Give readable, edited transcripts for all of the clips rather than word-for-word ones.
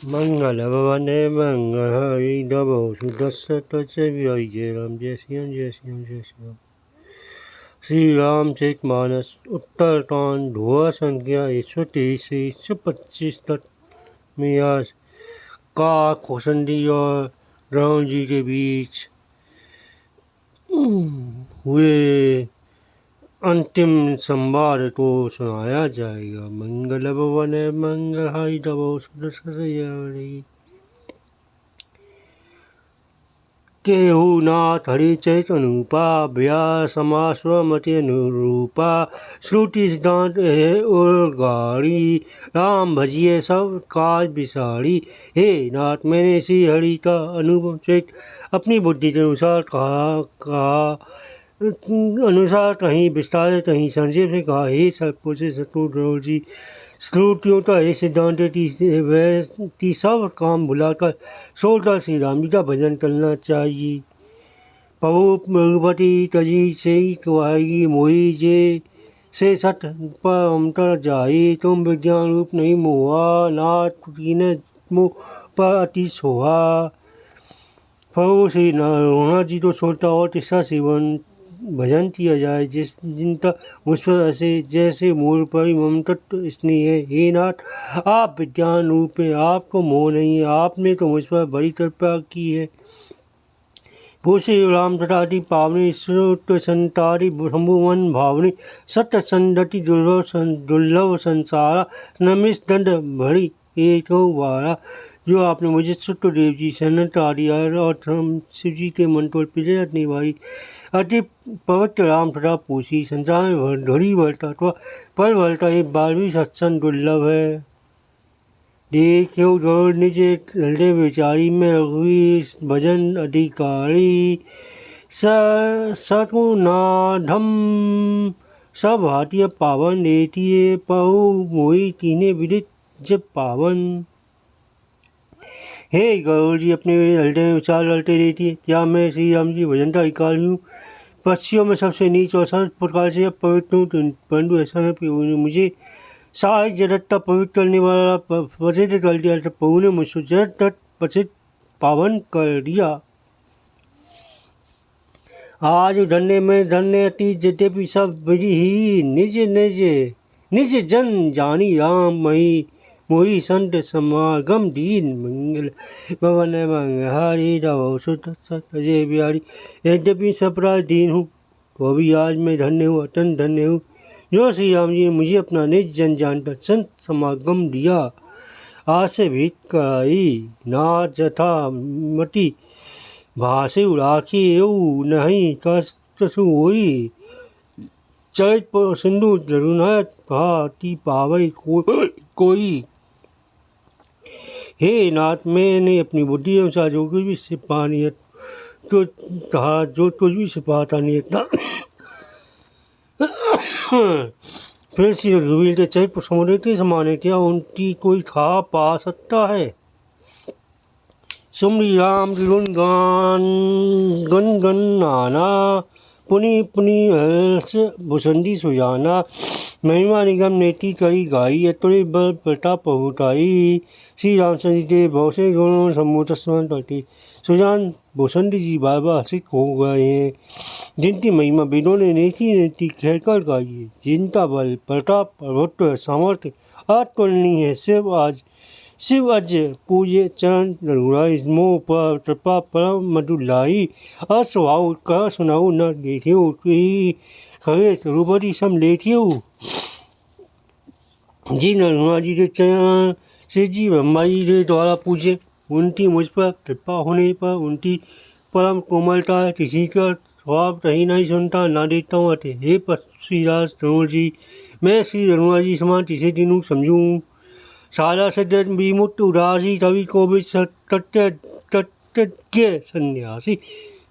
मंगलभवने मंगलहरि नमो सुदर्शनचर्याय जय राम जय श्री राम जय श्री राम जय श्री राम। श्री रामचरितमानस उत्तरकांड धुआ संख्या 123 से 125 तक में आज का कौशंडी और राम जी के बीच हुए अंतिम संवाद को सुनाया जाएगा। मंगल भवन मंगल हाई नमो सुदर्शनचर्याय केहू नाथ हरि चैतनुपा व्यास समास्वमति अनुरूपा श्रुति सिद्धांत है और गाड़ी राम भजिए सब काज बिसारी। हे नाथ मैंने श्री हरि का अनुपम चरित्र अपनी बुद्धि के अनुसार कहा अनुसार कहीं विस्तार कहीं संक्षेप से कहा। हे सतपुरुष सतपुर जी श्रुतियों का एक सिद्धांत ती सब काम भुलाकर सोचकर श्री राम जी का भजन करना चाहिए। प्रभु रघुपति तजी से कवाएगी मोही जे से सत पर अमतर जाए तुम विज्ञान रूप नहीं मोहा नाथ ने मोह पर अति सोहा। प्रभु श्री नारायण जी तो सोचता और तीसरा सेवन भजन किया जाए जिनका मुझ पर ऐसे जैसे मूल पर ममतत्व स्नेह है। हे नाथ आप विज्ञान रूप में आपको मोह नहीं है, आपने तो मुझ पर बड़ी कृपा की है। भूषे राम तटाटी पावनी श्रुत संतारी शंभुवन भावनी सत्य संधति दुर्लभ संसारा नमिस दंड भरी एक वारा। जो आपने मुझे सुतदेव जी सन्नतारी और शिव जी के मन पर प्रेरणा निभाई अति पवित्र राम तथा पूछी संसार में धड़ी बढ़ता अथवा पर बढ़ता एक बार भी सत्संग दुर्लभ है। देखो जोड़ नीचे हृदय विचारी में रघुवीर भजन अधिकारी सतुनाधम सब भाटिय पावन देतीय पहु मोही तीने विदित जब पावन। हे गौर जी अपने हृदय में विचार ललते रहती है। क्या मैं श्री राम जी भजन का अधिकारी हूँ? पक्षियों में सबसे नीच और सर्व प्रकार से पवित्र हूँ, परंतु ऐसा है प्रभु ने मुझे सारे जगत का पवित्र करने वाला प्रसिद्ध कर दिया। प्रभु ने मुझसे जगत तक प्रसिद्ध पावन कर दिया। आज धन्य में धन्य अति यद्यपि सब विधि ही निज निज निज जन जानी राम मही मोही संत समागम दीन मंगल भवन मंगहारी रवो सुत सतजय बिहारी। यद्यपि सपराध दीन हूँ तो भी आज मैं धन्य हूँ, अत्यंत धन्य हूँ जो श्री राम जी ने मुझे अपना निज जन जानकर संत समागम दिया। आज से भेंट कराई नाथ जथा मति भाषे उड़ाखी एऊ नहीं कसु होई चरित सिंधु जरुनाथ भाती पावई कोई। हे नाथ मैंने अपनी बुद्धि अनुसार जो कुछ भी सिपा नहीं तो कहा जो कुछ भी सिपाता नहीं था। फिर श्री रघुवीर के चरित्र समुद्र के समान है, क्या उनकी कोई खा पा सकता है? सुमरी राम गुण गान गन गन नाना पुनि पुनि हर्ष भुसंदी सुजाना महिमा निगम नेति करी गाई अतुलित बल प्रताप बहुताई। श्री रामचंद्र जी के बहुत से गुणों सम्मोत स्मरण करते सुजान भूषंडी जी बार बार हर्षित हो गए हैं, जिनकी महिमा वेदों ने नेति नेति कहकर गाई है, जिनका बल प्रताप प्रभुत्व सामर्थ्य अतुलनीय है। शिव अज पूजे चरण रघुराई मोह पर कृपा परम मधुलाई अस्वभाव कह सुनाऊ न देखियो खरे रूपति सम लेथियो। जी नरहुआ जी के चरण से जी ब्रह्मा जी के द्वारा पूजे, उनकी मुझ पर कृपा होने पर उनकी परम कोमलता है, किसी का स्वभाव कहीं नहीं सुनता ना देखता हूँ अति। हे पक्षीराज तरुण जी मैं श्री रघुआ जी समान किसे दिनों समझूँ सारा सज्जन विमुक्त उदासी कवि कोविद तत्ज्ञ सन्यासी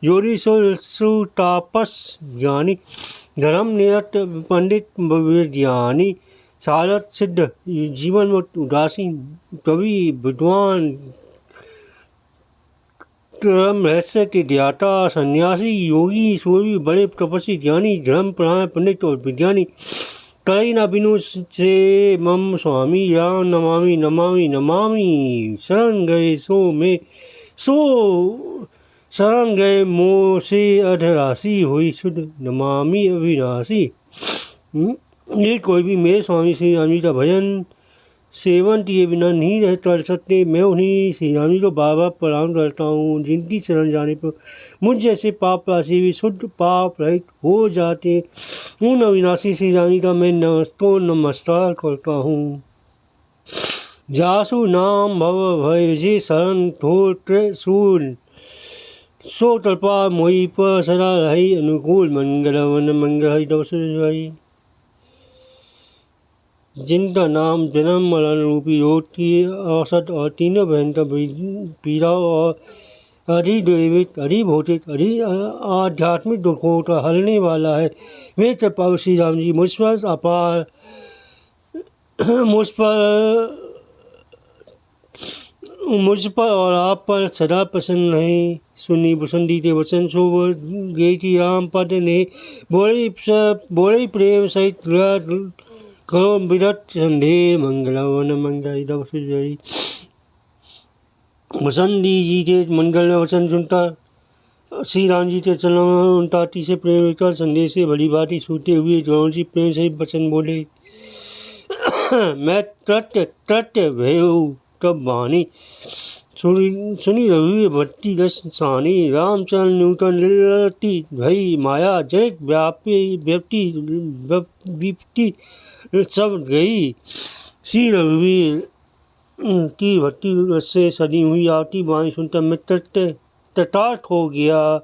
जोरी सुतापस ज्ञानी धर्म निरत पंडित ज्ञानी सारथ सिद्ध जीवन उदासीन कवि विद्वान धर्म रहस्य के ज्ञाता सन्यासी योगी सूर्य बड़े तपस्वी ज्ञानी धर्म प्राण पंडित और विज्ञानी कई न बिनु से मम स्वामी राम नमामि नमामि नमामि। शरण गए सो शरण गए मोह से अधरासी हुई शुद्ध नमामि अविनाशी। ये कोई भी मेरे स्वामी श्री राम जी का भजन सेवन किए बिना नहीं रह कर सकते। मैं उन्हीं श्री राम जी को बार बार प्रणाम करता हूँ जिनकी शरण जाने पर मुझ जैसे पाप राशि भी शुद्ध पाप रहित हो जाते। उन अविनाशी श्री राम जी का मैं नमस्कार करता हूँ। जासु नाम भव भय जे शरण थोत्र सूल सो कृपा मोहि पर सदा रही अनुकूल। मंगल वन मंगल हरि दवसि जिनका नाम जन्म मरण रूपी रोग की औसत और तीनों भयंकर पीड़ाओं और अधिदेवित अधिभौतिक आध्यात्मिक दुखों का हरने वाला है। वे कृपालु श्री राम जी मुझ पर और आप पर सदा प्रसन्न है। सुनी बसंती वचन सो गई थी राम पद ने बोले प्रेम सहित करो विरत संदेह। मंगलवन मंगल दवसि बसंती जी के मंगल वचन सुनता श्री राम जी के चरणों में उनका से प्रेम कर संदेश से भली भांति सूते हुए गौर जी प्रेम से वचन बोले। मैं तृत्य भयऊ तब वाणी सुनी रघुवीर भट्टी दस सानी। रामचंद्र नूतन ललती भई माया जय व्याप्ति सब गई। श्री रघुवीर की भक्ति से सदी हुई आती वाणी सुनकर मैं तटार्थ हो गया।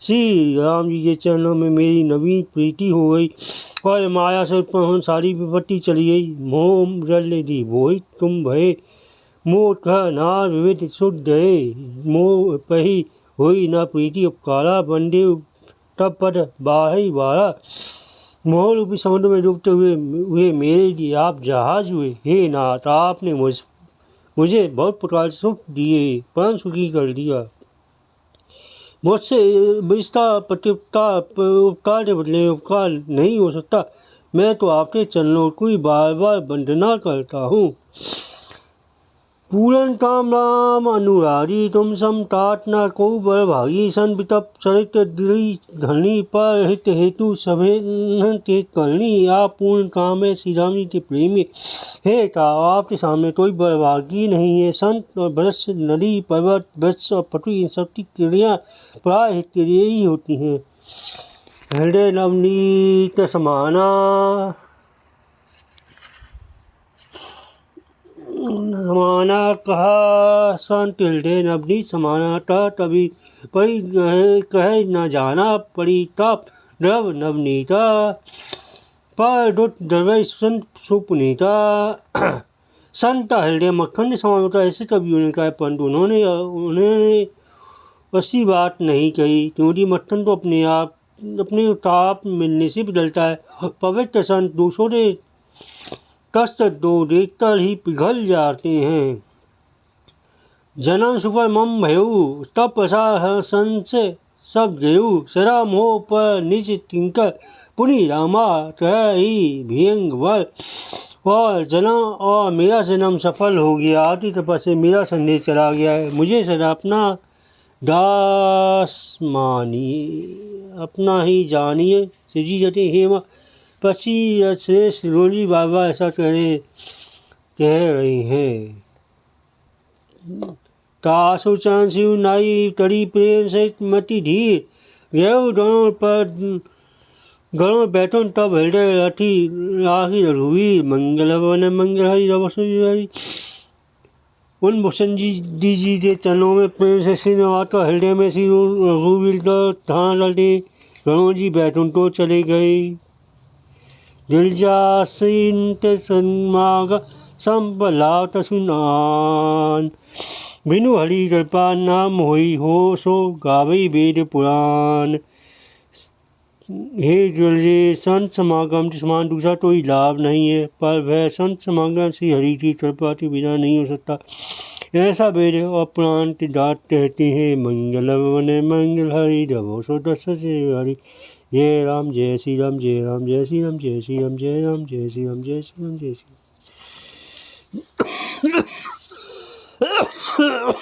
श्री राम जी के चरणों में मेरी नवीन प्रीति हो गई और माया से उत्पन्न सारी विपत्ति चली गई। मोह जल दी बोई तुम भय मोह कह नार विविध शुद्ध है। मोह पही हुई न प्रीति उपकारा बंदे तब पद बाही बारा। मोह रूपी समुद्र में डूबते हुए मेरे लिए आप जहाज हुए। हे नाथ आपने मुझे बहुत प्रकार से सुख दिए परम सुखी कर दिया। मुझसे उपकार के बदले उपकार नहीं हो सकता। मैं तो आपके चरणों की बार बार वंदना करता हूँ। पूरन काम राम अनुरारी तुम सम तात न को बर भागी। सन बितप चरित्र दिली धनी पर हित हेतु सभे ते करनी। आप पूर्ण काम है श्री राम जी के प्रेमी है का आपके सामने कोई बरभागी नहीं है। संत और वृक्ष नदी पर्वत वृक्ष और पृथ्वी इन सब की क्रिया प्राय हित के लिए ही होती हैं। हृदय नवनीत समाना कहा संत हृदय नवनीत समाना था तभी परी कहे न जाना पड़ी ताप द्रव नवनीता पर दुट द्रव्य संत सुपुनीता। संत हृदय मक्खन समान होता ऐसे कवियों ने कहा परंतु उन्होंने ऐसी बात नहीं कही क्योंकि मक्खन तो अपने ताप मिलने से बदलता है। पवित्र संत दूसरे कष्ट दो देखकर ही पिघल जाते हैं। जन्म सुपर मम भयऊ तब प्रसाद संशय सब गेऊ। सदा मोह पर निज तिंकर पुनि रामा ही भयंग वर। और मेरा जन्म सफल हो गया। आदि तपस्या से मेरा संदेश चला गया है। मुझे सदा अपना दास मानिए अपना ही जानिए। शिव जी कहते हे माँ पसी श्रेष्ठ रोजी बाबा ऐसा कह रहे हैं। तासु चांसु नाई तड़ी प्रेम से मति धीर गयो गणों बैठो तब हृदय राखी रघुवीर। मंगल वन मंगल हरि दवसि उन भूषण जी के चरणों में प्रेम से श्री नवाता हृदय में श्री रघुवीर का ध्यान डालते गणों जी बैठो तो चले गए। दिलजासिंत सन्माग संपलात सुनान बिनु हरि कृपा नाम होई हो सो गावई वेद पुराण। हे दिलजे संत समागम के समान दूसरा कोई लाभ नहीं है पर वह संत समागम श्री हरि की कृपा के बिना नहीं हो सकता। ऐसा वेद और पुराण के दात कहते हैं। मंगल वन मंगल हरि दवसो दस से हरि जय राम जय श्री राम जय राम जय श्री राम जय श्री राम जय राम जय श्री राम जय श्री राम जय श्री राम।